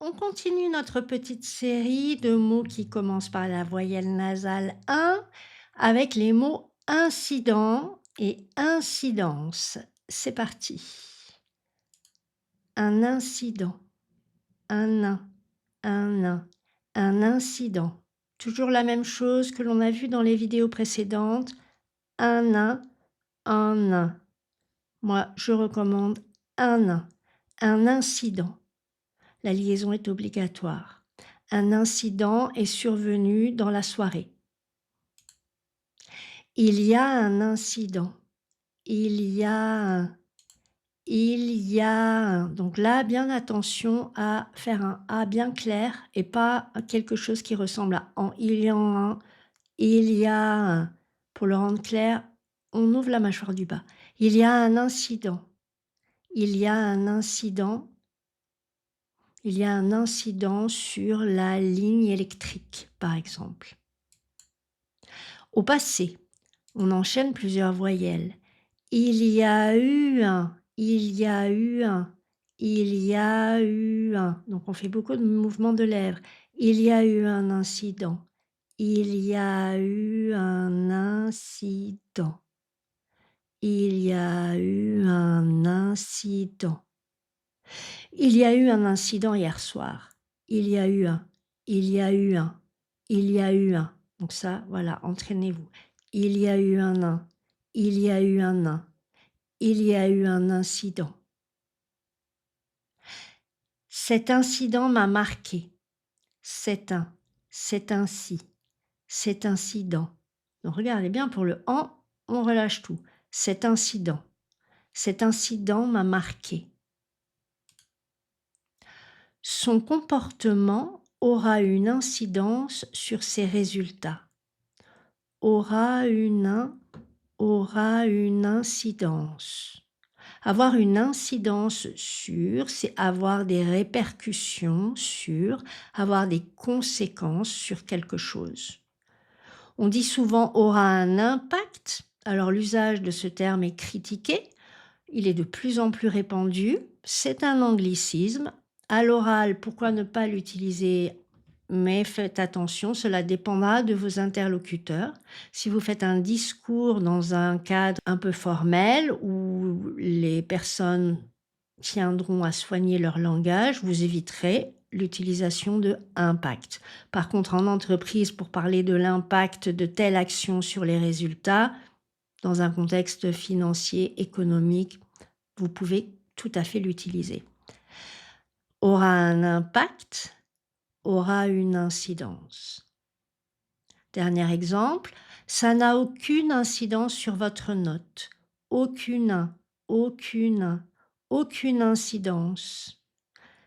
On continue notre petite série de mots qui commencent par la voyelle nasale in avec les mots incident et incidence. C'est parti. Un incident, un nain, un nain, un incident. Toujours la même chose que l'on a vu dans les vidéos précédentes. Un nain, un nain. Moi, je recommande un nain, un incident. La liaison est obligatoire. Un incident est survenu dans la soirée. Il y a un incident. Il y a un. Il y a un. Donc là, bien attention à faire un A bien clair et pas quelque chose qui ressemble à en. Il y a un. Il y a un. Pour le rendre clair, on ouvre la mâchoire du bas. Il y a un incident. Il y a un incident. Il y a un incident sur la ligne électrique, par exemple. Au passé, on enchaîne plusieurs voyelles. Il y a eu un, il y a eu un, il y a eu un. Donc on fait beaucoup de mouvements de lèvres. Il y a eu un incident. Il y a eu un incident. Il y a eu un incident. Il y a eu un incident hier soir. Il y a eu un. Il y a eu un. Il y a eu un. Donc ça, voilà, entraînez-vous. Il y a eu un nain. Il y a eu un nain. Il y a eu un incident. Cet incident m'a marqué. C'est un. C'est ainsi. Cet incident. Donc regardez bien pour le en, on relâche tout. Cet incident. Cet incident m'a marqué. Son comportement aura une incidence sur ses résultats. Aura une incidence. Avoir une incidence sur, c'est avoir des répercussions sur, avoir des conséquences sur quelque chose. On dit souvent aura un impact. Alors l'usage de ce terme est critiqué. Il est de plus en plus répandu. C'est un anglicisme. À l'oral, pourquoi ne pas l'utiliser? Mais faites attention, cela dépendra de vos interlocuteurs. Si vous faites un discours dans un cadre un peu formel où les personnes tiendront à soigner leur langage, vous éviterez l'utilisation de impact. Par contre, en entreprise, pour parler de l'impact de telle action sur les résultats, dans un contexte financier, économique, vous pouvez tout à fait l'utiliser. Aura un impact, aura une incidence. Dernier exemple, ça n'a aucune incidence sur votre note. Aucune incidence.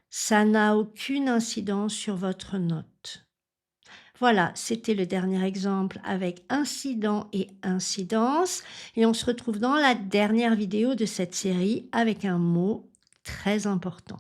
Ça n'a aucune incidence sur votre note. Voilà, c'était le dernier exemple avec incident et incidence. Et on se retrouve dans la dernière vidéo de cette série avec un mot très important.